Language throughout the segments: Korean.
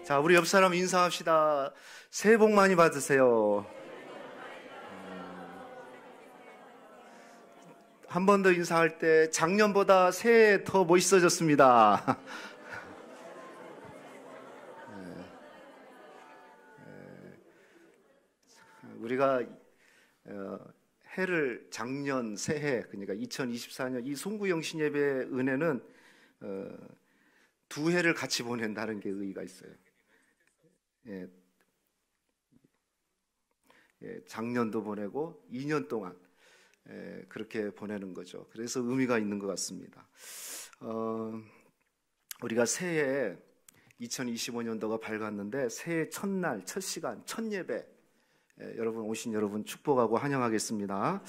자, 우리 옆 사람 인사합시다. 새해 복 많이 받으세요. 한 번 더 인사할 때 작년보다 새해 더 멋있어졌습니다. 우리가 해를 작년 새해, 그러니까 2024년 이 송구영신 예배의 은혜는 두 해를 같이 보낸다는 게 의의가 있어요. 작년도 보내고 2년 동안 그렇게 보내는 거죠. 그래서 의미가 있는 것 같습니다. 우리가 새해에 2025년도가 밝았는데 새해 첫날, 첫 시간, 첫 예배, 여러분 오신 여러분 축복하고 환영하겠습니다.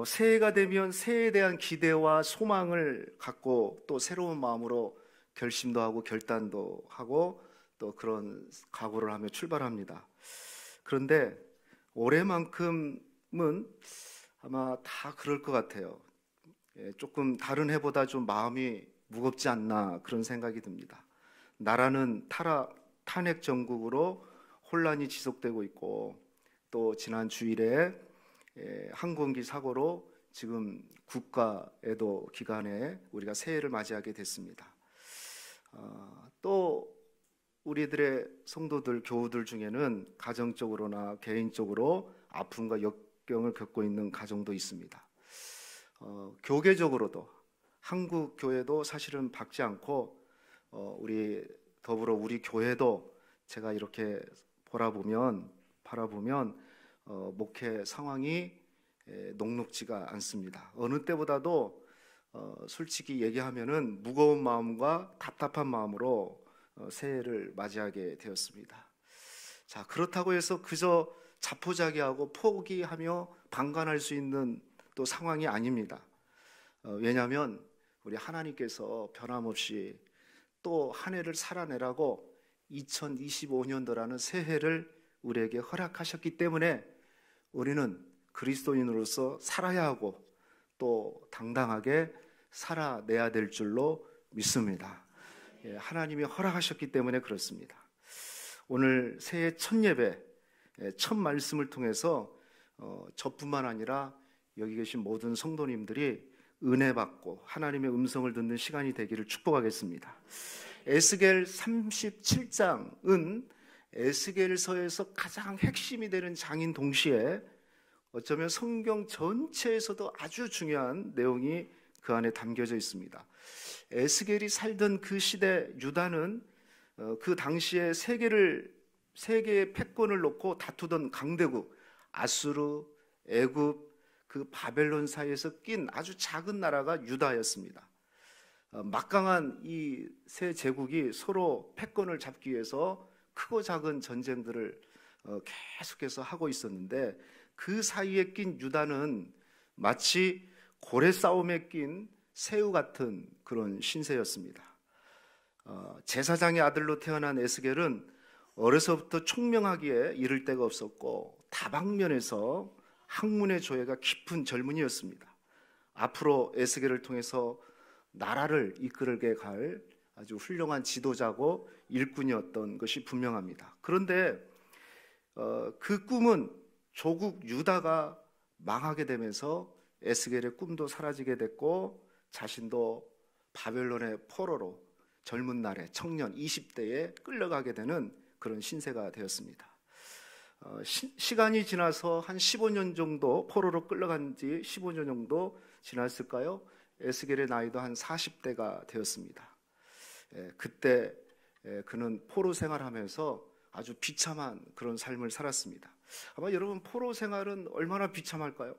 새해가 되면 새해에 대한 기대와 소망을 갖고 또 새로운 마음으로 결심도 하고 결단도 하고 또 그런 각오를 하며 출발합니다. 그런데 올해만큼은 아마 다 그럴 것 같아요. 조금 다른 해보다 좀 마음이 무겁지 않나 그런 생각이 듭니다. 나라는 탄핵 정국으로 혼란이 지속되고 있고 또 지난 주일에 항공기 사고로 지금 국가애도 기간에 우리가 새해를 맞이하게 됐습니다. 또 우리들의 성도들, 교우들 중에는 가정적으로나 개인적으로 아픔과 역경을 겪고 있는 가정도 있습니다. 교계적으로도 한국 교회도 사실은 박지 않고 우리 더불어 우리 교회도 제가 이렇게 바라보면 목회 상황이 녹록지가 않습니다. 어느 때보다도 솔직히 얘기하면은 무거운 마음과 답답한 마음으로 새해를 맞이하게 되었습니다. 자, 그렇다고 해서 그저 자포자기하고 포기하며 방관할 수 있는 또 상황이 아닙니다. 왜냐하면 우리 하나님께서 변함없이 또 한 해를 살아내라고 2025년도라는 새해를 우리에게 허락하셨기 때문에 우리는 그리스도인으로서 살아야 하고 또 당당하게 살아내야 될 줄로 믿습니다. 하나님이 허락하셨기 때문에 그렇습니다. 오늘 새해 첫 예배, 첫 말씀을 통해서 저뿐만 아니라 여기 계신 모든 성도님들이 은혜 받고 하나님의 음성을 듣는 시간이 되기를 축복하겠습니다. 에스겔 37장은 에스겔서에서 가장 핵심이 되는 장인 동시에 어쩌면 성경 전체에서도 아주 중요한 내용이 그 안에 담겨져 있습니다. 에스겔이 살던 그 시대 유다는 그 당시에 세계의 패권을 놓고 다투던 강대국 아수르, 애굽, 그 바벨론 사이에서 낀 아주 작은 나라가 유다였습니다. 막강한 이 세 제국이 서로 패권을 잡기 위해서 크고 작은 전쟁들을 계속해서 하고 있었는데 그 사이에 낀 유다는 마치 고래 싸움에 낀 새우 같은 그런 신세였습니다. 제사장의 아들로 태어난 에스겔은 어려서부터 총명하기에 이를 데가 없었고 다방면에서 학문의 조예가 깊은 젊은이였습니다. 앞으로 에스겔을 통해서 나라를 이끌게 갈 아주 훌륭한 지도자고 일꾼이었던 것이 분명합니다. 그런데 그 꿈은 조국 유다가 망하게 되면서 에스겔의 꿈도 사라지게 됐고 자신도 바벨론의 포로로 젊은 날에 청년 20대에 끌려가게 되는 그런 신세가 되었습니다. 시간이 지나서 한 15년 정도 포로로 끌려간 지 15년 정도 지났을까요? 에스겔의 나이도 한 40대가 되었습니다. 그때 그는 포로 생활하면서 아주 비참한 그런 삶을 살았습니다. 아마 여러분 포로 생활은 얼마나 비참할까요?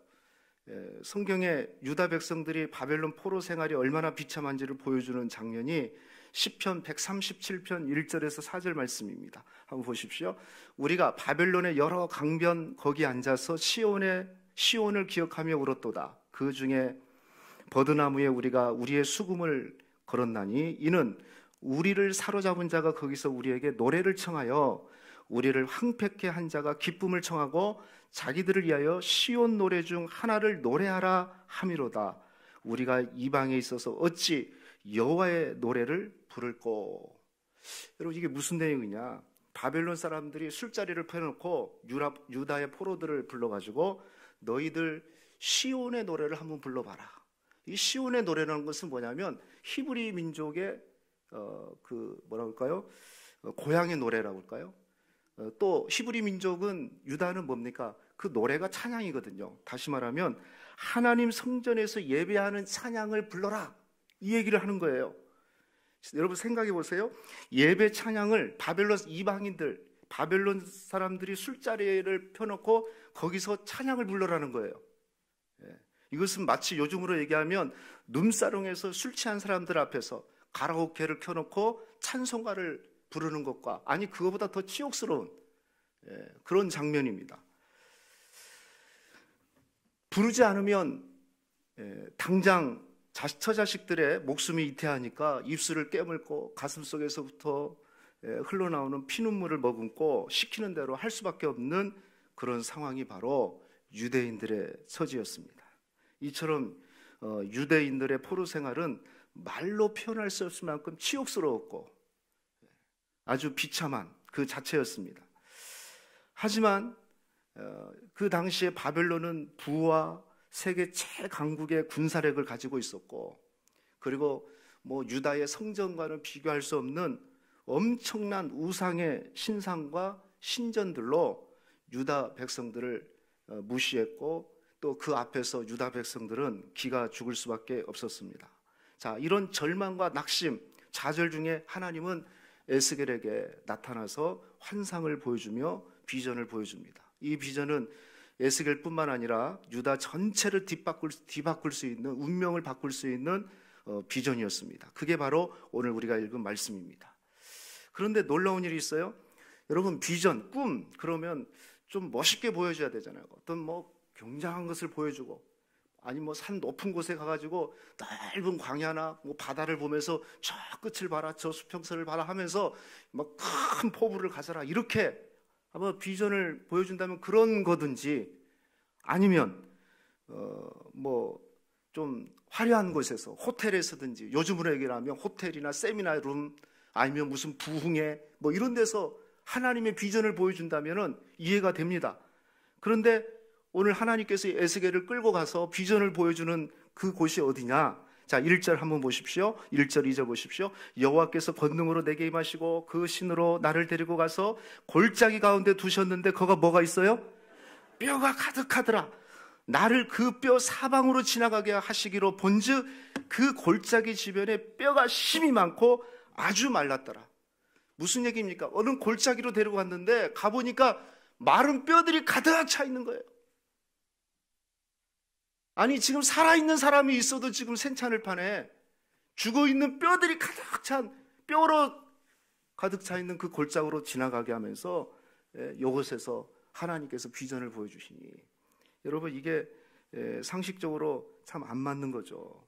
성경에 유다 백성들이 바벨론 포로 생활이 얼마나 비참한지를 보여주는 장면이 시편 137편 1절에서 4절 말씀입니다. 한번 보십시오. 우리가 바벨론의 여러 강변 거기 앉아서 시온을 기억하며 울었도다. 그 중에 버드나무에 우리가 우리의 수금을 걸었나니 이는 우리를 사로잡은 자가 거기서 우리에게 노래를 청하여 우리를 황폐케 한 자가 기쁨을 청하고 자기들을 위하여 시온 노래 중 하나를 노래하라 함이로다. 우리가 이방에 있어서 어찌 여호와의 노래를 부를꼬. 여러분 이게 무슨 내용이냐? 바벨론 사람들이 술자리를 펴놓고 유다의 포로들을 불러가지고 너희들 시온의 노래를 한번 불러봐라. 이 시온의 노래라는 것은 뭐냐면 히브리 민족의 뭐라 할까요? 고향의 노래라고 할까요? 또 히브리 민족은 유다는 뭡니까? 그 노래가 찬양이거든요. 다시 말하면 하나님 성전에서 예배하는 찬양을 불러라, 이 얘기를 하는 거예요. 여러분 생각해 보세요. 예배 찬양을 바벨론 이방인들, 바벨론 사람들이 술자리를 펴놓고 거기서 찬양을 불러라는 거예요. 이것은 마치 요즘으로 얘기하면 룸사롱에서 술 취한 사람들 앞에서 가라오케를 켜놓고 찬송가를 부르는 것과, 아니 그거보다 더 치욕스러운 그런 장면입니다. 부르지 않으면 당장 처자식들의 목숨이 이태하니까 입술을 깨물고 가슴속에서부터 흘러나오는 피눈물을 머금고 시키는 대로 할 수밖에 없는 그런 상황이 바로 유대인들의 처지였습니다. 이처럼 유대인들의 포로 생활은 말로 표현할 수 없을 만큼 치욕스러웠고 아주 비참한 그 자체였습니다. 하지만 그 당시에 바벨론은 부와 세계 최강국의 군사력을 가지고 있었고, 그리고 유다의 성전과는 비교할 수 없는 엄청난 우상의 신상과 신전들로 유다 백성들을 무시했고, 또 그 앞에서 유다 백성들은 기가 죽을 수밖에 없었습니다. 자, 이런 절망과 낙심, 좌절 중에 하나님은 에스겔에게 나타나서 환상을 보여주며 비전을 보여줍니다. 이 비전은 에스겔뿐만 아니라 유다 전체를 뒤바꿀 수 있는, 운명을 바꿀 수 있는 비전이었습니다. 그게 바로 오늘 우리가 읽은 말씀입니다. 그런데 놀라운 일이 있어요. 여러분, 비전, 꿈 그러면 좀 멋있게 보여줘야 되잖아요. 어떤 굉장한 것을 보여주고, 아니 산 높은 곳에 가가지고 넓은 광야나 바다를 보면서 저 끝을 봐라, 저 수평선을 봐라 하면서 큰 포부를 가져라, 이렇게 아마 비전을 보여준다면 그런 거든지, 아니면 좀 화려한 곳에서 호텔에서든지, 요즘으로 얘기를 하면 호텔이나 세미나룸, 아니면 무슨 부흥회 이런 데서 하나님의 비전을 보여준다면 이해가 됩니다. 그런데 오늘 하나님께서 에스겔을 끌고 가서 비전을 보여주는 그 곳이 어디냐? 자, 1절 한번 보십시오. 1절 2절 보십시오. 여호와께서 권능으로 내게 임하시고 그 신으로 나를 데리고 가서 골짜기 가운데 두셨는데 거가 뭐가 있어요? 뼈가 가득하더라. 나를 그 뼈 사방으로 지나가게 하시기로 본즉 그 골짜기 주변에 뼈가 심이 많고 아주 말랐더라. 무슨 얘기입니까? 어느 골짜기로 데리고 갔는데 가보니까 마른 뼈들이 가득 차 있는 거예요. 아니, 지금 살아있는 사람이 있어도 지금 생찬을판에 죽어있는 뼈들이 가득 찬, 뼈로 가득 차 있는 그 골짜기로 지나가게 하면서 이곳에서 하나님께서 비전을 보여주시니, 여러분 이게 상식적으로 참 안 맞는 거죠.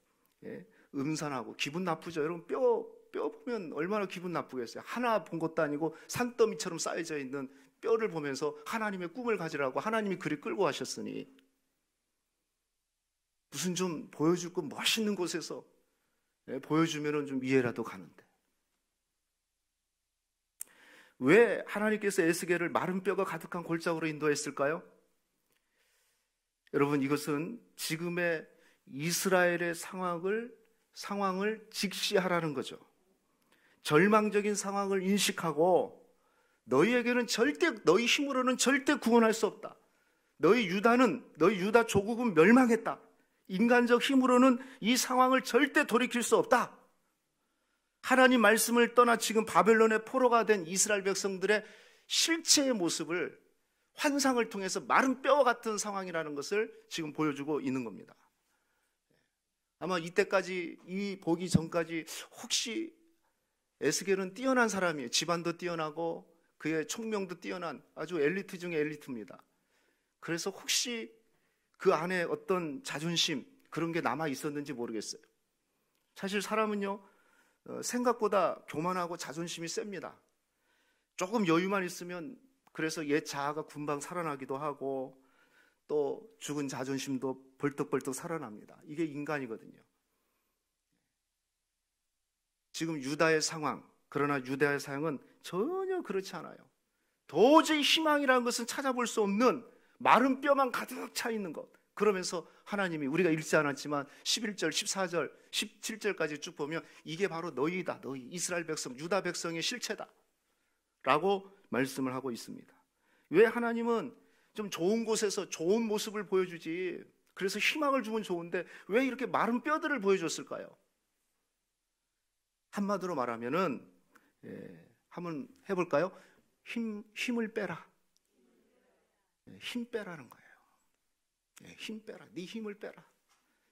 음산하고 기분 나쁘죠. 여러분 뼈 보면 얼마나 기분 나쁘겠어요. 하나 본 것도 아니고 산더미처럼 쌓여져 있는 뼈를 보면서 하나님의 꿈을 가지라고 하나님이 그리 끌고 하셨으니, 무슨 좀 보여줄 거 멋있는 곳에서 보여주면 좀 이해라도 가는데, 왜 하나님께서 에스겔을 마른 뼈가 가득한 골짜기로 인도했을까요? 여러분, 이것은 지금의 이스라엘의 상황을 직시하라는 거죠. 절망적인 상황을 인식하고, 너희에게는 너희 힘으로는 절대 구원할 수 없다. 너희 유다 조국은 멸망했다. 인간적 힘으로는 이 상황을 절대 돌이킬 수 없다. 하나님 말씀을 떠나 지금 바벨론의 포로가 된 이스라엘 백성들의 실체의 모습을 환상을 통해서 마른 뼈와 같은 상황이라는 것을 지금 보여주고 있는 겁니다. 아마 이때까지, 이 보기 전까지 혹시 에스겔은 뛰어난 사람이에요. 집안도 뛰어나고 그의 총명도 뛰어난 아주 엘리트 중에 엘리트입니다. 그래서 혹시 그 안에 어떤 자존심, 그런 게 남아 있었는지 모르겠어요. 사실 사람은요, 생각보다 교만하고 자존심이 셉니다. 조금 여유만 있으면 그래서 옛 자아가 금방 살아나기도 하고, 또 죽은 자존심도 벌떡벌떡 살아납니다. 이게 인간이거든요. 지금 유다의 상황, 그러나 유대의 사역은 전혀 그렇지 않아요. 도저히 희망이라는 것은 찾아볼 수 없는 마른 뼈만 가득 차 있는 것. 그러면서 하나님이 우리가 읽지 않았지만 11절, 14절, 17절까지 쭉 보면 이게 바로 너희다. 너희 이스라엘 백성, 유다 백성의 실체다 라고 말씀을 하고 있습니다. 왜 하나님은 좀 좋은 곳에서 좋은 모습을 보여주지, 그래서 희망을 주면 좋은데 왜 이렇게 마른 뼈들을 보여줬을까요? 한마디로 말하면은 한번 해볼까요? 힘을 빼라. 힘 빼라는 거예요. 힘 빼라. 네 힘을 빼라.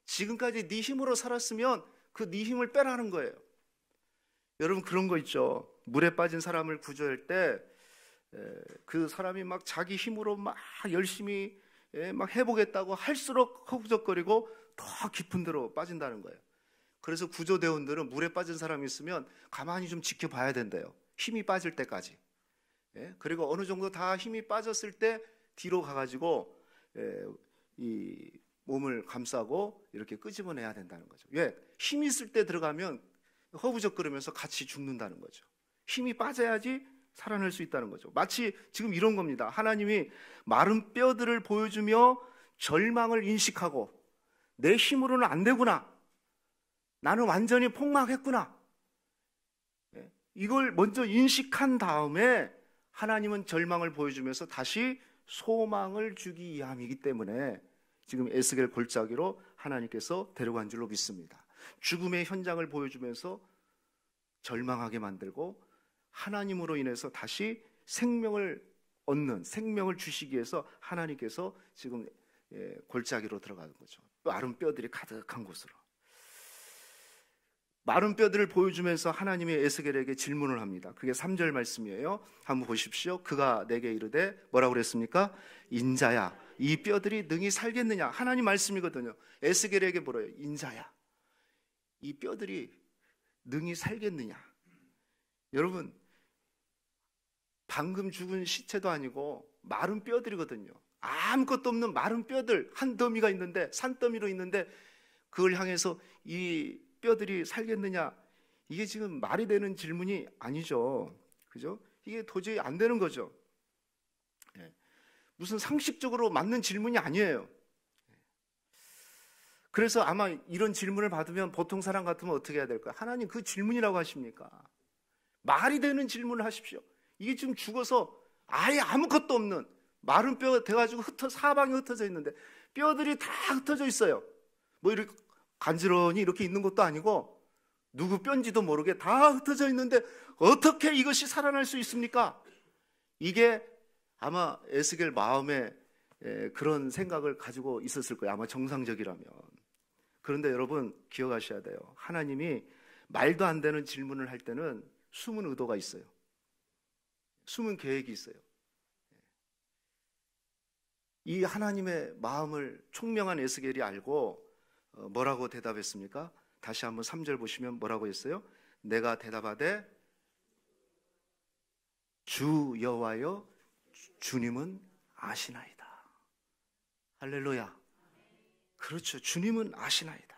지금까지 네 힘으로 살았으면 그 네 힘을 빼라는 거예요. 여러분 그런 거 있죠. 물에 빠진 사람을 구조할 때 그 사람이 막 자기 힘으로 막 열심히 막 해보겠다고 할수록 허우적거리고 더 깊은 데로 빠진다는 거예요. 그래서 구조대원들은 물에 빠진 사람이 있으면 가만히 좀 지켜봐야 된대요. 힘이 빠질 때까지. 그리고 어느 정도 다 힘이 빠졌을 때 뒤로 가가지고 이 몸을 감싸고 이렇게 끄집어내야 된다는 거죠. 왜? 힘이 있을 때 들어가면 허우적거리면서 같이 죽는다는 거죠. 힘이 빠져야지 살아날 수 있다는 거죠. 마치 지금 이런 겁니다. 하나님이 마른 뼈들을 보여주며 절망을 인식하고 내 힘으로는 안 되구나. 나는 완전히 폭망했구나. 이걸 먼저 인식한 다음에 하나님은 절망을 보여주면서 다시 소망을 주기 위함이기 때문에 지금 에스겔 골짜기로 하나님께서 데려간 줄로 믿습니다. 죽음의 현장을 보여주면서 절망하게 만들고 하나님으로 인해서 다시 생명을 얻는, 생명을 주시기 위해서 하나님께서 지금 골짜기로 들어가는 거죠. 마른 뼈들이 가득한 곳으로. 마른 뼈들을 보여주면서 하나님이 에스겔에게 질문을 합니다. 그게 3절 말씀이에요. 한번 보십시오. 그가 내게 이르되 뭐라고 그랬습니까? 인자야, 이 뼈들이 능히 살겠느냐? 하나님 말씀이거든요. 에스겔에게 물어요. 인자야, 이 뼈들이 능히 살겠느냐? 여러분, 방금 죽은 시체도 아니고 마른 뼈들이거든요. 아무것도 없는 마른 뼈들 한 더미가 있는데, 산더미로 있는데 그걸 향해서 이 뼈들이 살겠느냐? 이게 지금 말이 되는 질문이 아니죠. 그죠? 이게 도저히 안 되는 거죠. 무슨 상식적으로 맞는 질문이 아니에요. 그래서 아마 이런 질문을 받으면 보통 사람 같으면 어떻게 해야 될까요? 하나님, 그 질문이라고 하십니까? 말이 되는 질문을 하십시오. 이게 지금 죽어서 아예 아무것도 없는 마른 뼈가 돼가지고 사방에 흩어져 있는데 뼈들이 다 흩어져 있어요. 뭐 이렇게 간지런히 이렇게 있는 것도 아니고 누구 뼈인지도 모르게 다 흩어져 있는데 어떻게 이것이 살아날 수 있습니까? 이게 아마 에스겔 마음에 그런 생각을 가지고 있었을 거예요. 아마 정상적이라면. 그런데 여러분 기억하셔야 돼요. 하나님이 말도 안 되는 질문을 할 때는 숨은 의도가 있어요. 숨은 계획이 있어요. 이 하나님의 마음을 총명한 에스겔이 알고 뭐라고 대답했습니까? 다시 한번 3절 보시면 뭐라고 했어요? 내가 대답하되 주 여호와여 주님은 아시나이다. 할렐루야. 그렇죠. 주님은 아시나이다.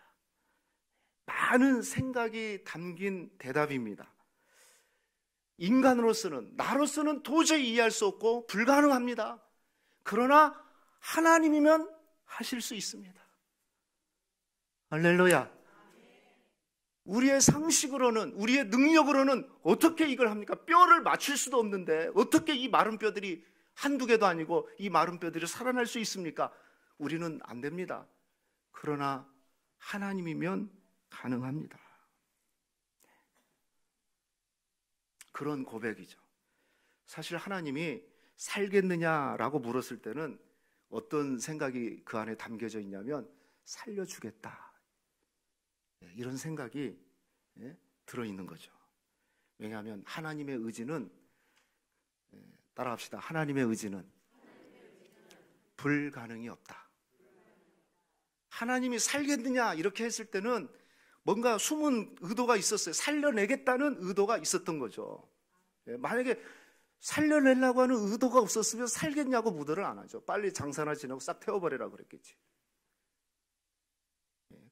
많은 생각이 담긴 대답입니다. 인간으로서는, 나로서는 도저히 이해할 수 없고 불가능합니다. 그러나 하나님이면 하실 수 있습니다. 할렐루야. 우리의 상식으로는, 우리의 능력으로는 어떻게 이걸 합니까? 뼈를 맞출 수도 없는데 어떻게 이 마른 뼈들이 한두 개도 아니고 이 마른 뼈들이 살아날 수 있습니까? 우리는 안 됩니다. 그러나 하나님이면 가능합니다. 그런 고백이죠. 사실 하나님이 살겠느냐라고 물었을 때는 어떤 생각이 그 안에 담겨져 있냐면 살려주겠다, 이런 생각이 들어있는 거죠. 왜냐하면 하나님의 의지는, 따라합시다. 하나님의 의지는 불가능이 없다. 하나님이 살겠느냐 이렇게 했을 때는 뭔가 숨은 의도가 있었어요. 살려내겠다는 의도가 있었던 거죠. 만약에 살려내려고 하는 의도가 없었으면 살겠냐고 무도를 안 하죠. 빨리 장사나 지내고 싹 태워버리라고 그랬겠지.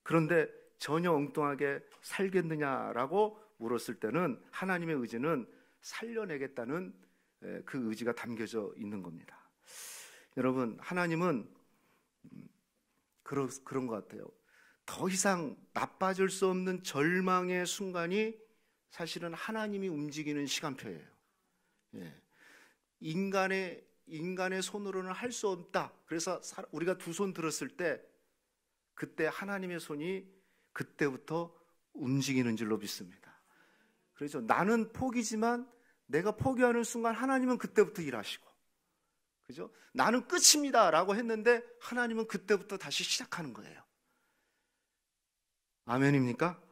그런데 전혀 엉뚱하게 살겠느냐라고 울었을 때는 하나님의 의지는 살려내겠다는 그 의지가 담겨져 있는 겁니다. 여러분, 하나님은 그런 것 같아요. 더 이상 나빠질 수 없는 절망의 순간이 사실은 하나님이 움직이는 시간표예요. 인간의 손으로는 할 수 없다. 그래서 우리가 두 손 들었을 때 그때 하나님의 손이 그때부터 움직이는 줄로 믿습니다. 그래서 나는 포기지만 내가 포기하는 순간 하나님은 그때부터 일하시고, 그죠? 나는 끝입니다 라고 했는데 하나님은 그때부터 다시 시작하는 거예요. 아멘입니까?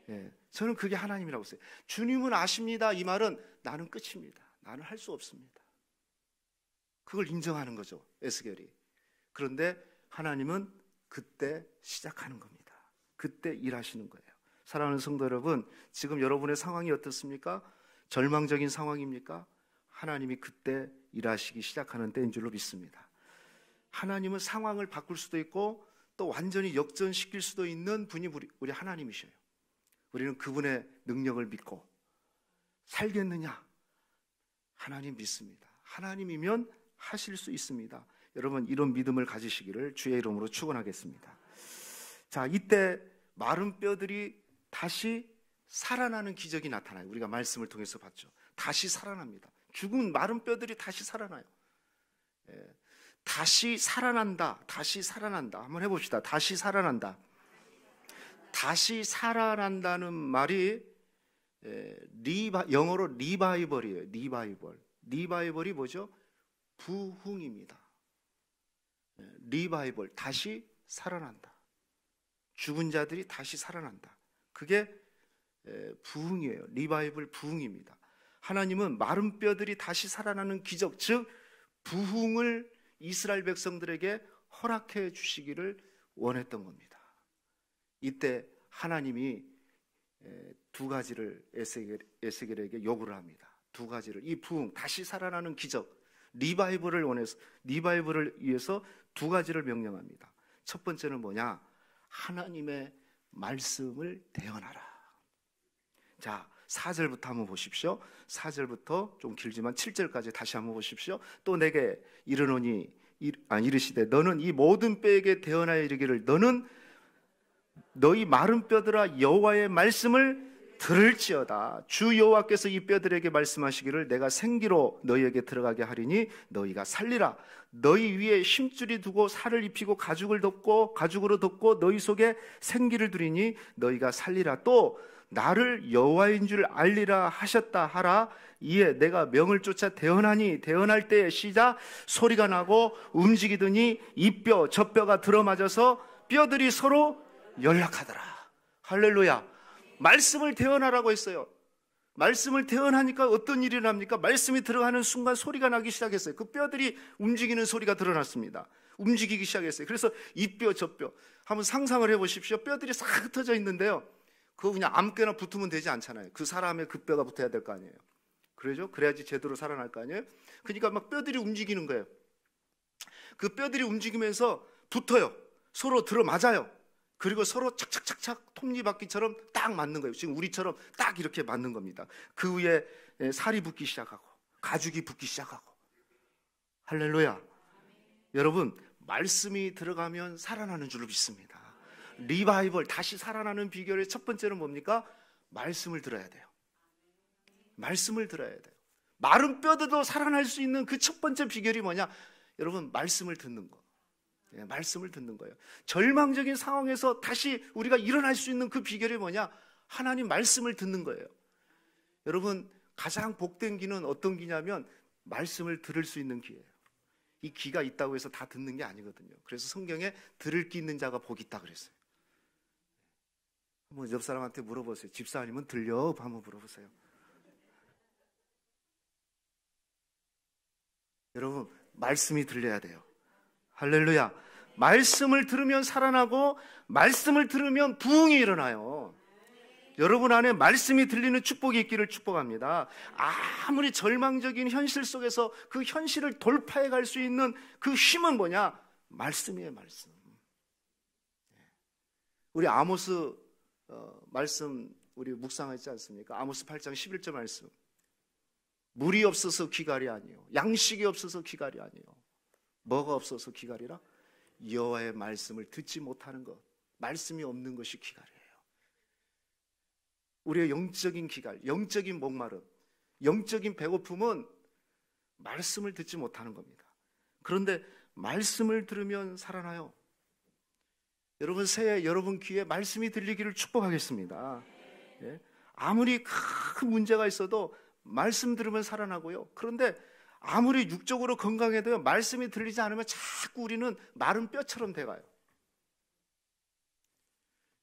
예, 저는 그게 하나님이라고 했어요. 주님은 아십니다. 이 말은 나는 끝입니다. 나는 할 수 없습니다. 그걸 인정하는 거죠, 에스겔이. 그런데 하나님은 그때 시작하는 겁니다. 그때 일하시는 거예요. 사랑하는 성도 여러분, 지금 여러분의 상황이 어떻습니까? 절망적인 상황입니까? 하나님이 그때 일하시기 시작하는 때인 줄로 믿습니다. 하나님은 상황을 바꿀 수도 있고 또 완전히 역전시킬 수도 있는 분이 우리 하나님이셔요. 우리는 그분의 능력을 믿고 살겠느냐? 하나님 믿습니다. 하나님이면 하실 수 있습니다. 여러분, 이런 믿음을 가지시기를 주의 이름으로 축원하겠습니다. 자, 이때 마른 뼈들이 다시 살아나는 기적이 나타나요. 우리가 말씀을 통해서 봤죠. 다시 살아납니다. 죽은 마른 뼈들이 다시 살아나요. 다시 살아난다. 다시 살아난다. 한번 해봅시다. 다시 살아난다. 다시 살아난다는 말이 영어로 리바이벌이에요. 리바이벌이 뭐죠? 부흥입니다. 리바이벌, 다시 살아난다. 죽은 자들이 다시 살아난다. 그게 부흥이에요. 리바이벌, 부흥입니다. 하나님은 마른 뼈들이 다시 살아나는 기적, 즉 부흥을 이스라엘 백성들에게 허락해 주시기를 원했던 겁니다. 이때 하나님이 두 가지를 에스겔에게 요구를 합니다. 두 가지를, 이 부흥, 다시 살아나는 기적, 리바이벌을 위해서 두 가지를 명령합니다. 첫 번째는 뭐냐? 하나님의 말씀을 대언하라. 자, 4절부터 한번 보십시오. 4절부터 좀 길지만 7절까지 다시 한번 보십시오. 또 내게 이르시되 너는 이 모든 뼈에게 대언하여 이르기를 너는 너희 마른 뼈들아 여호와의 말씀을 들을지어다. 주 여호와께서 이 뼈들에게 말씀하시기를 내가 생기로 너희에게 들어가게 하리니 너희가 살리라. 너희 위에 힘줄이 두고 살을 입히고 가죽으로 덮고 너희 속에 생기를 두리니 너희가 살리라. 또 나를 여호와인 줄 알리라 하셨다 하라. 이에 내가 명을 쫓아 대언하니 대언할 때에 시작 소리가 나고 움직이더니 이 뼈 저 뼈가 들어맞아서 뼈들이 서로 연락하더라. 할렐루야. 말씀을 대언하라고 했어요. 말씀을 대언하니까 어떤 일이 납니까? 말씀이 들어가는 순간 소리가 나기 시작했어요. 그 뼈들이 움직이는 소리가 드러났습니다. 움직이기 시작했어요. 그래서 이 뼈 저 뼈 한번 상상을 해보십시오. 뼈들이 싹 흩어져 있는데요, 그거 그냥 아무거나 붙으면 되지 않잖아요. 그 사람의 그 뼈가 붙어야 될 거 아니에요. 그러죠? 그래야지 제대로 살아날 거 아니에요. 그러니까 막 뼈들이 움직이는 거예요. 그 뼈들이 움직이면서 붙어요. 서로 들어맞아요. 그리고 서로 착착착착 톱니바퀴처럼 딱 맞는 거예요. 지금 우리처럼 딱 이렇게 맞는 겁니다. 그 위에 살이 붙기 시작하고 가죽이 붙기 시작하고. 할렐루야. 여러분, 말씀이 들어가면 살아나는 줄로 믿습니다. 리바이벌, 다시 살아나는 비결의 첫 번째는 뭡니까? 말씀을 들어야 돼요. 말씀을 들어야 돼요. 마른 뼈들도 살아날 수 있는 그 첫 번째 비결이 뭐냐? 여러분, 말씀을 듣는 거. 말씀을 듣는 거예요. 절망적인 상황에서 다시 우리가 일어날 수 있는 그 비결이 뭐냐? 하나님 말씀을 듣는 거예요. 여러분, 가장 복된 기는 어떤 기냐면 말씀을 들을 수 있는 기예요. 이 귀가 있다고 해서 다 듣는 게 아니거든요. 그래서 성경에 들을 귀 있는 자가 복이 있다 그랬어요. 한번 옆 사람한테 물어보세요. 집사님은 들려? 한번 물어보세요. 여러분, 말씀이 들려야 돼요. 할렐루야. 말씀을 들으면 살아나고 말씀을 들으면 부흥이 일어나요. 여러분 안에 말씀이 들리는 축복이 있기를 축복합니다. 아무리 절망적인 현실 속에서 그 현실을 돌파해 갈 수 있는 그 힘은 뭐냐? 말씀이에요. 말씀. 우리 아모스 말씀 우리 묵상하지 않습니까? 아모스 8장 11절 말씀. 물이 없어서 기갈이 아니요, 양식이 없어서 기갈이 아니요, 뭐가 없어서 기갈이라? 여호와의 말씀을 듣지 못하는 것, 말씀이 없는 것이 기갈이에요. 우리의 영적인 기갈, 영적인 목마름, 영적인 배고픔은 말씀을 듣지 못하는 겁니다. 그런데 말씀을 들으면 살아나요. 여러분 새해 여러분 귀에 말씀이 들리기를 축복하겠습니다. 예? 아무리 큰 문제가 있어도 말씀 들으면 살아나고요. 그런데 아무리 육적으로 건강해도요, 말씀이 들리지 않으면 자꾸 우리는 마른 뼈처럼 돼가요.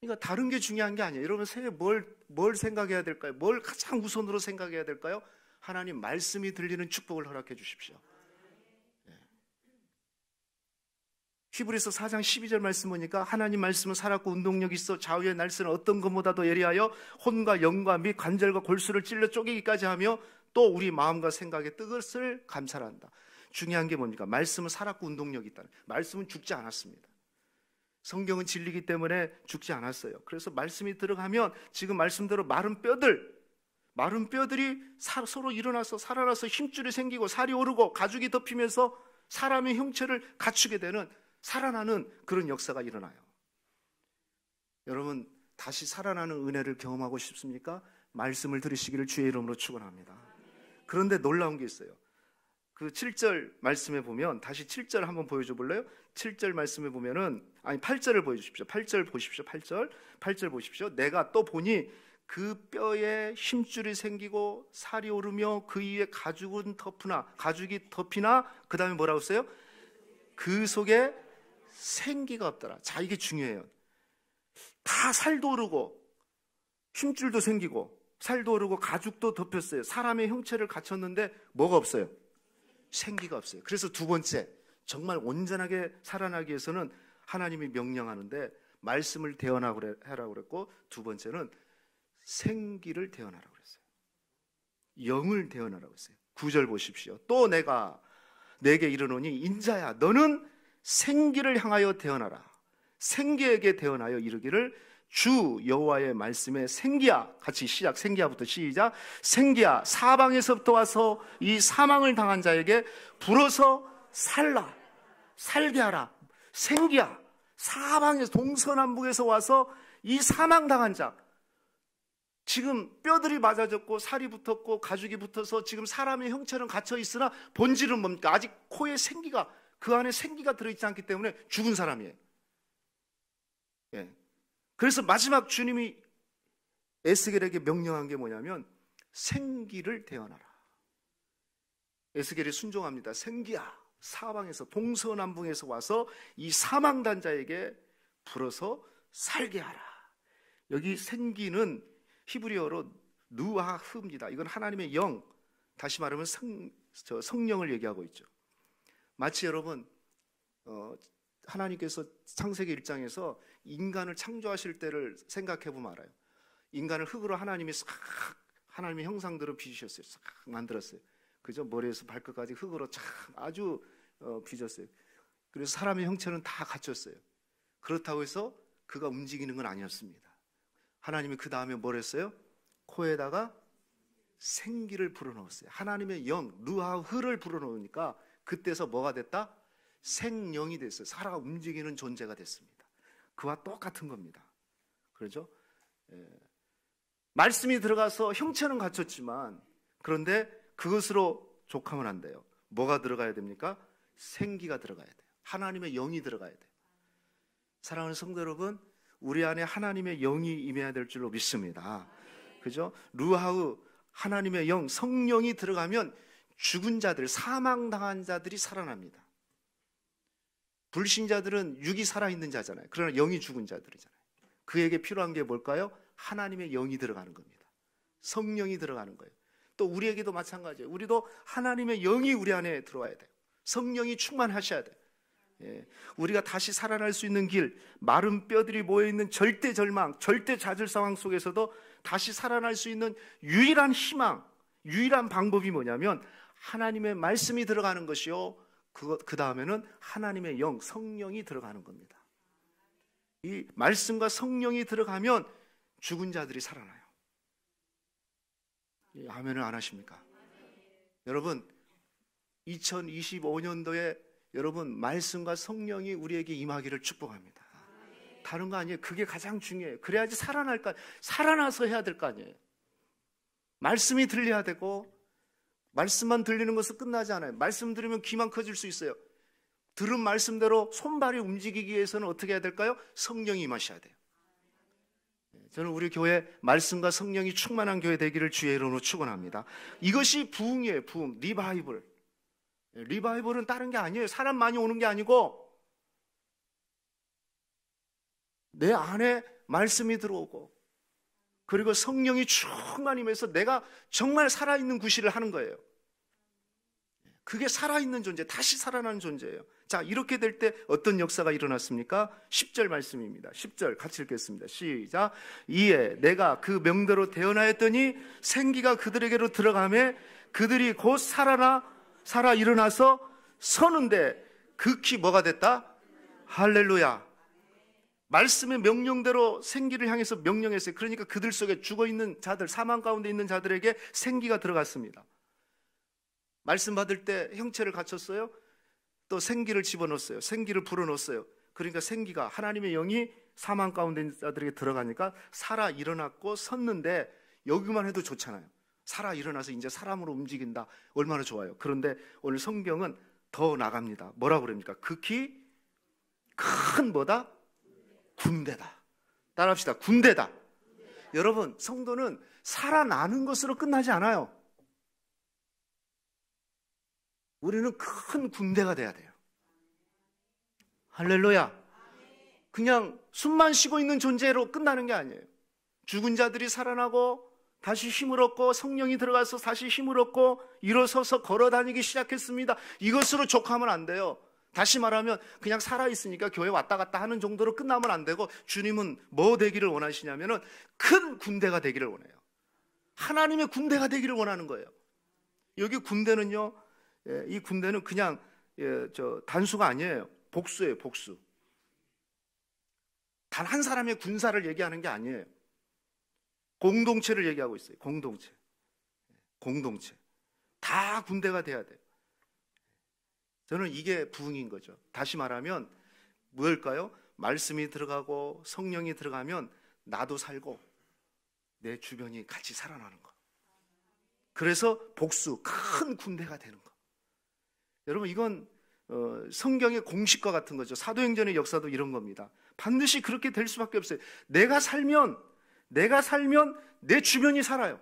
그러니까 다른 게 중요한 게 아니에요. 여러분 새해 뭘 생각해야 될까요? 뭘 가장 우선으로 생각해야 될까요? 하나님 말씀이 들리는 축복을 허락해 주십시오. 히브리서 4장 12절 말씀 보니까 하나님 말씀은 살았고 운동력이 있어 좌우의 날씨는 어떤 것보다도 예리하여 혼과 영과 및 관절과 골수를 찔러 쪼개기까지 하며 또 우리 마음과 생각의 뜻을 감찰한다. 중요한 게 뭡니까? 말씀은 살았고 운동력이 있다. 말씀은 죽지 않았습니다. 성경은 진리이기 때문에 죽지 않았어요. 그래서 말씀이 들어가면 지금 말씀대로 마른 뼈들이 서로 일어나서 살아나서 힘줄이 생기고 살이 오르고 가죽이 덮이면서 사람의 형체를 갖추게 되는, 살아나는 그런 역사가 일어나요. 여러분 다시 살아나는 은혜를 경험하고 싶습니까? 말씀을 들으시기를 주의 이름으로 축원합니다. 그런데 놀라운 게 있어요. 그 7절 말씀에 보면, 다시 7절 한번 보여줘 볼래요? 7절 말씀에 보면은, 아니 8절을 보여주십시오. 8절 보십시오. 8절 보십시오. 내가 또 보니 그 뼈에 힘줄이 생기고 살이 오르며 그 위에 가죽이 덮이나 그 다음에 뭐라고 써요? 그 속에 생기가 없더라. 자, 이게 중요해요. 다 살도 오르고 힘줄도 생기고 살도 오르고 가죽도 덮였어요. 사람의 형체를 갖췄는데 뭐가 없어요? 생기가 없어요. 그래서 두 번째, 정말 온전하게 살아나기 위해서는 하나님이 명령하는데 말씀을 대언하라고 그랬고, 두 번째는 생기를 대언하라고 그랬어요. 영을 대언하라고 했어요. 9절 보십시오. 또 내가 내게 이르노니 인자야 너는 생기를 향하여 대언하라. 생기에게 대언하여 이르기를 주 여호와의 말씀에 생기야. 같이 시작. 생기야부터 시작. 생기야 사방에서부터 와서 이 사망을 당한 자에게 불어서 살게 하라. 생기야 사방에서 동서남북에서 와서 이 사망당한 자, 지금 뼈들이 맞아졌고 살이 붙었고 가죽이 붙어서 지금 사람의 형체는 갇혀 있으나 본질은 뭡니까? 아직 코에 생기가, 그 안에 생기가 들어있지 않기 때문에 죽은 사람이에요. 예. 그래서 마지막 주님이 에스겔에게 명령한 게 뭐냐면 생기를 대언하라. 에스겔이 순종합니다. 생기야 사방에서 동서남북에서 와서 이 사망단자에게 불어서 살게 하라. 여기 생기는 히브리어로 누하흐입니다. 이건 하나님의 영, 다시 말하면 성령을 얘기하고 있죠. 마치 여러분 하나님께서 창세기 1장에서 인간을 창조하실 때를 생각해 보면 알아요. 인간을 흙으로 하나님이 하나님의 형상대로 빚으셨어요. 싹 만들었어요. 그죠? 머리에서 발끝까지 흙으로 아주 빚었어요. 그래서 사람의 형체는 다 갖췄어요. 그렇다고 해서 그가 움직이는 건 아니었습니다. 하나님이 그 다음에 뭘 했어요? 코에다가 생기를 불어넣었어요. 하나님의 영, 루하흐를 불어넣으니까 그때서 뭐가 됐다? 생령이 됐어요. 살아 움직이는 존재가 됐습니다. 그와 똑같은 겁니다. 그렇죠? 예. 말씀이 들어가서 형체는 갖췄지만, 그런데 그것으로 족하면 안 돼요. 뭐가 들어가야 됩니까? 생기가 들어가야 돼요. 하나님의 영이 들어가야 돼요. 사랑하는 성도 여러분, 우리 안에 하나님의 영이 임해야 될 줄로 믿습니다. 그죠? 루하우, 하나님의 영, 성령이 들어가면 죽은 자들, 사망당한 자들이 살아납니다. 불신자들은 육이 살아있는 자잖아요. 그러나 영이 죽은 자들이잖아요. 그에게 필요한 게 뭘까요? 하나님의 영이 들어가는 겁니다. 성령이 들어가는 거예요. 또 우리에게도 마찬가지예요. 우리도 하나님의 영이 우리 안에 들어와야 돼요. 성령이 충만하셔야 돼요. 예. 우리가 다시 살아날 수 있는 길, 마른 뼈들이 모여있는 절대 절망, 절대 좌절 상황 속에서도 다시 살아날 수 있는 유일한 희망, 유일한 방법이 뭐냐면 하나님의 말씀이 들어가는 것이요, 그 다음에는 하나님의 영, 성령이 들어가는 겁니다. 이 말씀과 성령이 들어가면 죽은 자들이 살아나요. 아멘을 안 하십니까? 여러분, 2025년도에 여러분 말씀과 성령이 우리에게 임하기를 축복합니다. 다른 거 아니에요. 그게 가장 중요해요. 그래야지 살아나서 해야 될 거 아니에요. 말씀이 들려야 되고, 말씀만 들리는 것은 끝나지 않아요. 말씀 들으면 귀만 커질 수 있어요. 들은 말씀대로 손발이 움직이기 위해서는 어떻게 해야 될까요? 성령이 임하셔야 돼요. 저는 우리 교회 말씀과 성령이 충만한 교회 되기를 주의 이름으로 축원합니다. 이것이 부흥이에요. 부흥, 리바이벌. 리바이벌은 다른 게 아니에요. 사람 많이 오는 게 아니고 내 안에 말씀이 들어오고, 그리고 성령이 충만히 임해서 내가 정말 살아있는 구실을 하는 거예요. 그게 살아있는 존재, 다시 살아나는 존재예요. 자, 이렇게 될 때 어떤 역사가 일어났습니까? 10절 말씀입니다. 10절 같이 읽겠습니다. 시작. 이에 내가 그 명대로 대언하였더니 생기가 그들에게로 들어가매 그들이 곧 살아 일어나서 서는데 극히 뭐가 됐다? 할렐루야. 말씀의 명령대로 생기를 향해서 명령했어요. 그러니까 그들 속에 죽어있는 자들, 사망 가운데 있는 자들에게 생기가 들어갔습니다. 말씀 받을 때 형체를 갖췄어요. 또 생기를 집어넣었어요. 생기를 불어넣었어요. 그러니까 생기가, 하나님의 영이 사망 가운데 있는 자들에게 들어가니까 살아 일어났고 섰는데, 여기만 해도 좋잖아요. 살아 일어나서 이제 사람으로 움직인다. 얼마나 좋아요. 그런데 오늘 성경은 더 나갑니다. 뭐라고 그럽니까? 극히 큰 뭐다? 군대다. 따라합시다. 군대다. 여러분, 성도는 살아나는 것으로 끝나지 않아요. 우리는 큰 군대가 돼야 돼요. 할렐루야. 그냥 숨만 쉬고 있는 존재로 끝나는 게 아니에요. 죽은 자들이 살아나고 다시 힘을 얻고 성령이 들어가서 다시 힘을 얻고 일어서서 걸어다니기 시작했습니다. 이것으로 족하면 안 돼요. 다시 말하면 그냥 살아있으니까 교회 왔다 갔다 하는 정도로 끝나면 안 되고, 주님은 뭐 되기를 원하시냐면은 큰 군대가 되기를 원해요. 하나님의 군대가 되기를 원하는 거예요. 여기 군대는요, 이 군대는 그냥 단수가 아니에요. 복수예요. 복수. 단 한 사람의 군사를 얘기하는 게 아니에요. 공동체를 얘기하고 있어요. 공동체. 다 군대가 돼야 돼요. 저는 이게 부흥인 거죠. 다시 말하면 뭘까요? 말씀이 들어가고 성령이 들어가면 나도 살고 내 주변이 같이 살아나는 거. 그래서 복수, 큰 군대가 되는 거. 여러분, 이건 성경의 공식과 같은 거죠. 사도행전의 역사도 이런 겁니다. 반드시 그렇게 될 수밖에 없어요. 내가 살면 내 주변이 살아요.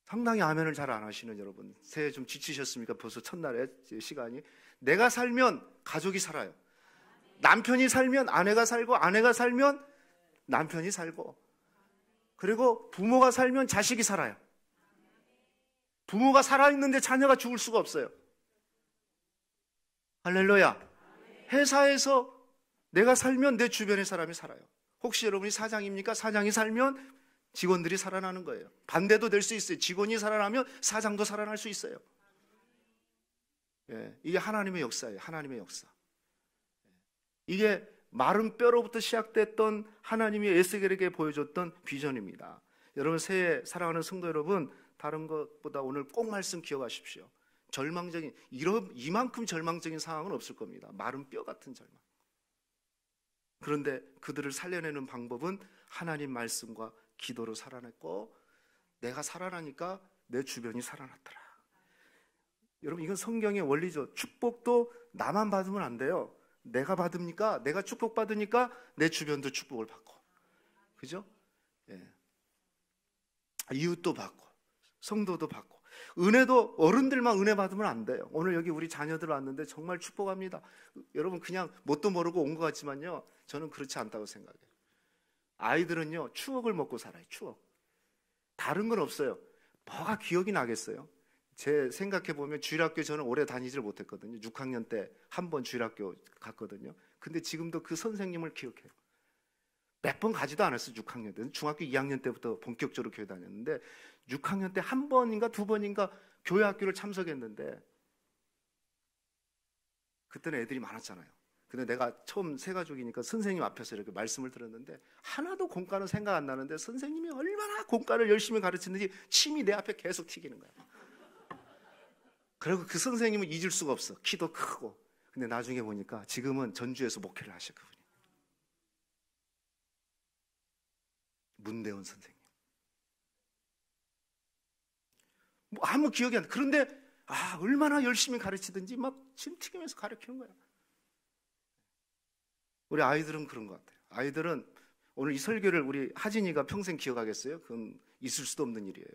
상당히 아멘을 잘 안 하시는 여러분, 새해 좀 지치셨습니까? 벌써 첫날에 시간이. 내가 살면 가족이 살아요. 남편이 살면 아내가 살고, 아내가 살면 남편이 살고, 그리고 부모가 살면 자식이 살아요. 부모가 살아있는데 자녀가 죽을 수가 없어요. 할렐루야. 회사에서 내가 살면 내 주변의 사람이 살아요. 혹시 여러분이 사장입니까? 사장이 살면 직원들이 살아나는 거예요. 반대도 될 수 있어요. 직원이 살아나면 사장도 살아날 수 있어요. 이게 하나님의 역사예요. 하나님의 역사. 이게 마른 뼈로부터 시작됐던 하나님이 에스겔에게 보여줬던 비전입니다. 여러분, 새해 사랑하는 성도 여러분, 다른 것보다 오늘 꼭 말씀 기억하십시오. 이만큼 절망적인 상황은 없을 겁니다. 마른 뼈 같은 절망. 그런데 그들을 살려내는 방법은 하나님 말씀과 기도로 살아냈고, 내가 살아나니까 내 주변이 살아났더라. 여러분, 이건 성경의 원리죠. 축복도 나만 받으면 안 돼요. 내가 받으니까, 내가 축복받으니까 내 주변도 축복을 받고, 그죠? 이웃도 받고 성도도 받고. 은혜도 어른들만 은혜 받으면 안 돼요. 오늘 여기 우리 자녀들 왔는데 정말 축복합니다. 여러분, 그냥 뭣도 모르고 온 것 같지만요, 저는 그렇지 않다고 생각해요. 아이들은요, 추억을 먹고 살아요. 추억. 다른 건 없어요. 뭐가 기억이 나겠어요? 제 생각해보면 주일학교 저는 오래 다니질 못했거든요. 6학년 때 한 번 주일학교 갔거든요. 근데 지금도 그 선생님을 기억해요. 몇 번 가지도 않았어요. 6학년 때. 중학교 2학년 때부터 본격적으로 교회 다녔는데 6학년 때 한 번인가 두 번인가 교회 학교를 참석했는데, 그때는 애들이 많았잖아요. 근데 내가 처음 새가족이니까 선생님 앞에서 이렇게 말씀을 들었는데 하나도 공과는 생각 안 나는데 선생님이 얼마나 공과를 열심히 가르치는지 침이 내 앞에 계속 튀기는 거야. 그리고 그 선생님은 잊을 수가 없어. 키도 크고. 근데 나중에 보니까 지금은 전주에서 목회를 하셔. 그분이 문대원 선생님. 뭐 아무 기억이 안 나. 그런데 얼마나 열심히 가르치든지 막 침 튀기면서 가르치는 거야. 우리 아이들은 그런 것 같아요. 아이들은 오늘 이 설교를 우리 하진이가 평생 기억하겠어요? 그건 있을 수도 없는 일이에요.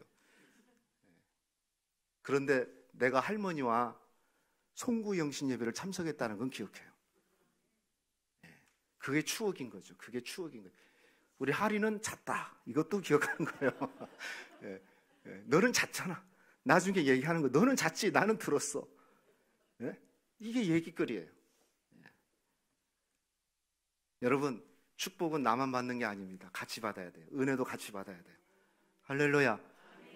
그런데 내가 할머니와 송구 영신 예배를 참석했다는 건 기억해요. 그게 추억인 거죠. 그게 추억인 거예요. 우리 하리는 잤다. 이것도 기억하는 거예요. 너는 잤잖아. 나중에 얘기하는 거. 너는 잤지. 나는 들었어. 이게 얘기거리예요. 여러분, 축복은 나만 받는 게 아닙니다. 같이 받아야 돼요. 은혜도 같이 받아야 돼요. 할렐루야.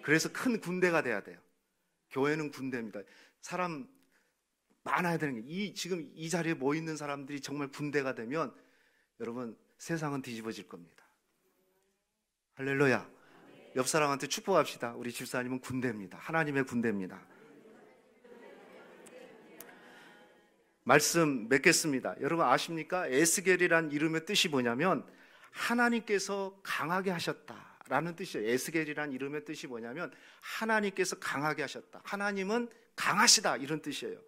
그래서 큰 군대가 돼야 돼요. 교회는 군대입니다. 사람 많아야 되는 게, 지금 이 자리에 모여있는 사람들이 정말 군대가 되면 여러분, 세상은 뒤집어질 겁니다. 할렐루야. 옆 사람한테 축복합시다. 우리 집사님은 군대입니다. 하나님의 군대입니다. 말씀 맺겠습니다. 여러분 아십니까? 에스겔이란 이름의 뜻이 뭐냐면 하나님께서 강하게 하셨다라는 뜻이에요. 에스겔이란 이름의 뜻이 뭐냐면 하나님께서 강하게 하셨다. 하나님은 강하시다 이런 뜻이에요.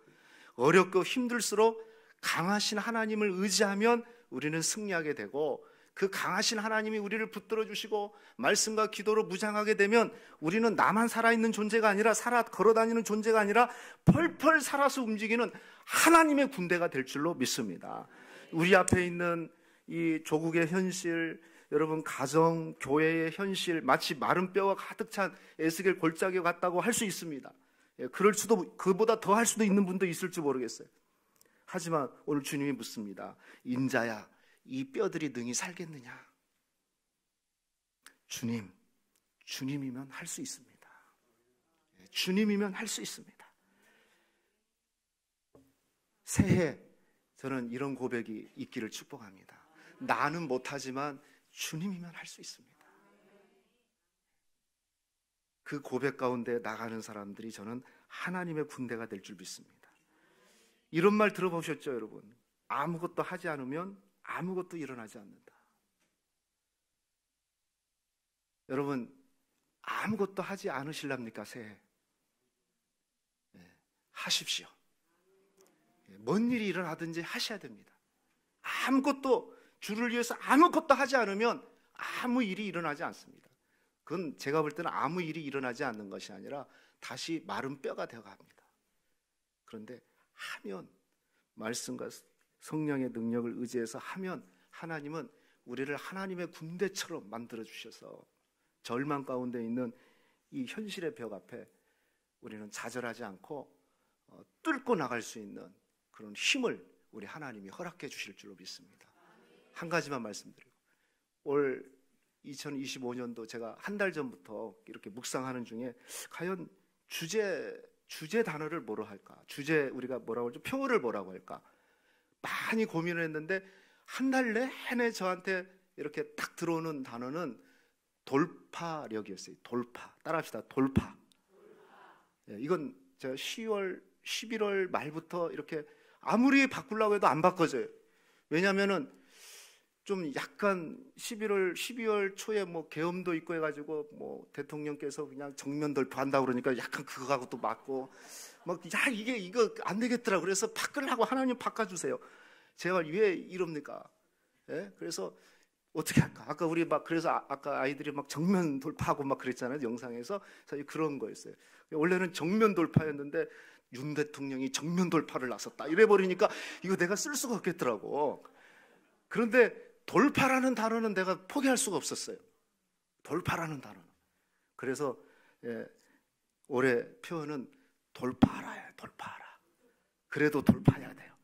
어렵고 힘들수록 강하신 하나님을 의지하면 우리는 승리하게 되고, 그 강하신 하나님이 우리를 붙들어 주시고 말씀과 기도로 무장하게 되면 우리는 나만 살아있는 존재가 아니라 걸어다니는 존재가 아니라 펄펄 살아서 움직이는 하나님의 군대가 될 줄로 믿습니다. 우리 앞에 있는 이 조국의 현실, 여러분 가정, 교회의 현실, 마치 마른 뼈가 가득 찬 에스겔 골짜기 같다고 할 수 있습니다. 그럴 수도, 그보다 더 할 수도 있는 분도 있을지 모르겠어요. 하지만 오늘 주님이 묻습니다. 인자야, 이 뼈들이 능히 살겠느냐? 주님이면 할 수 있습니다. 주님이면 할 수 있습니다. 새해 저는 이런 고백이 있기를 축복합니다. 나는 못하지만 주님이면 할 수 있습니다. 그 고백 가운데 나가는 사람들이 저는 하나님의 군대가 될 줄 믿습니다. 이런 말 들어보셨죠, 여러분? 아무것도 하지 않으면 아무것도 일어나지 않는다. 여러분, 아무것도 하지 않으실랍니까, 새해? 하십시오. 뭔 일이 일어나든지 하셔야 됩니다. 아무것도, 주를 위해서 아무것도 하지 않으면 아무 일이 일어나지 않습니다. 그건 제가 볼 때는 아무 일이 일어나지 않는 것이 아니라 다시 마른 뼈가 되어갑니다. 그런데 하면, 말씀과 성령의 능력을 의지해서 하면 하나님은 우리를 하나님의 군대처럼 만들어 주셔서 절망 가운데 있는 이 현실의 벽 앞에 우리는 좌절하지 않고 뚫고 나갈 수 있는 그런 힘을 우리 하나님이 허락해 주실 줄로 믿습니다. 한 가지만 말씀드리고, 올 2025년도 제가 한 달 전부터 이렇게 묵상하는 중에 과연 주제 단어를 뭐로 할까? 우리가 뭐라고 하죠? 표어를 뭐라고 할까? 많이 고민을 했는데 한 달 내내 저한테 이렇게 딱 들어오는 단어는 돌파력이었어요. 돌파. 따라합시다. 돌파. 이건 제가 10월, 11월 말부터 이렇게 아무리 바꾸려고 해도 안 바꿔져요. 왜냐하면은 좀 약간 12월 초에 뭐 계엄도 있고 해가지고 뭐 대통령께서 그냥 정면 돌파한다고 그러니까 약간 그거하고 또 맞고 막 이거 안 되겠더라. 그래서 바꾸려고 하나님 바꿔주세요. 제가 왜 이럽니까? 예? 그래서 어떻게 할까? 아까 우리 그래서 아까 아이들이 막 정면 돌파하고 막 그랬잖아요. 영상에서 사실 그런 거였어요. 원래는 정면 돌파였는데 윤 대통령이 정면 돌파를 나섰다 이래 버리니까 이거 내가 쓸 수가 없겠더라고. 그런데 돌파라는 단어는 내가 포기할 수가 없었어요. 돌파라는 단어는. 그래서 올해 표현은 돌파하라예요. 돌파하라. 그래도 돌파해야 돼요.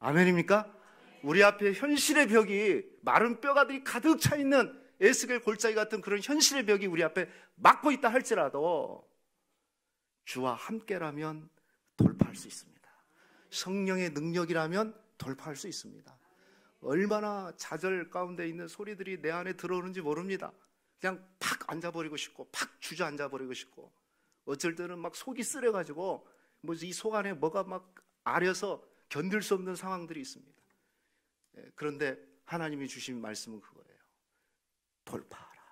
아멘입니까? 우리 앞에 현실의 벽이, 마른 뼈가들이 가득 차 있는 에스겔 골짜기 같은 그런 현실의 벽이 우리 앞에 막고 있다 할지라도 주와 함께라면 돌파할 수 있습니다. 성령의 능력이라면 돌파할 수 있습니다. 얼마나 좌절 가운데 있는 소리들이 내 안에 들어오는지 모릅니다. 그냥 팍 앉아버리고 싶고 팍 주저앉아버리고 싶고 어쩔 때는 막 속이 쓰려가지고 뭐 이 속 안에 뭐가 막 아려서 견딜 수 없는 상황들이 있습니다. 그런데 하나님이 주신 말씀은 그거예요. 돌파하라.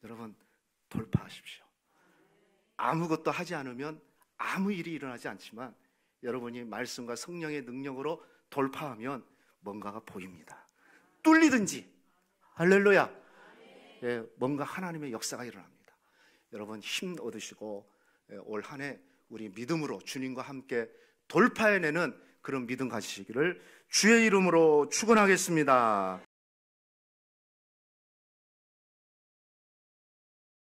여러분, 돌파하십시오. 아무것도 하지 않으면 아무 일이 일어나지 않지만 여러분이 말씀과 성령의 능력으로 돌파하면 뭔가가 보입니다. 뚫리든지, 할렐루야, 뭔가 하나님의 역사가 일어납니다. 여러분 힘 얻으시고 올 한 해 우리 믿음으로 주님과 함께 돌파해내는 그런 믿음 가지시기를 주의 이름으로 축원하겠습니다.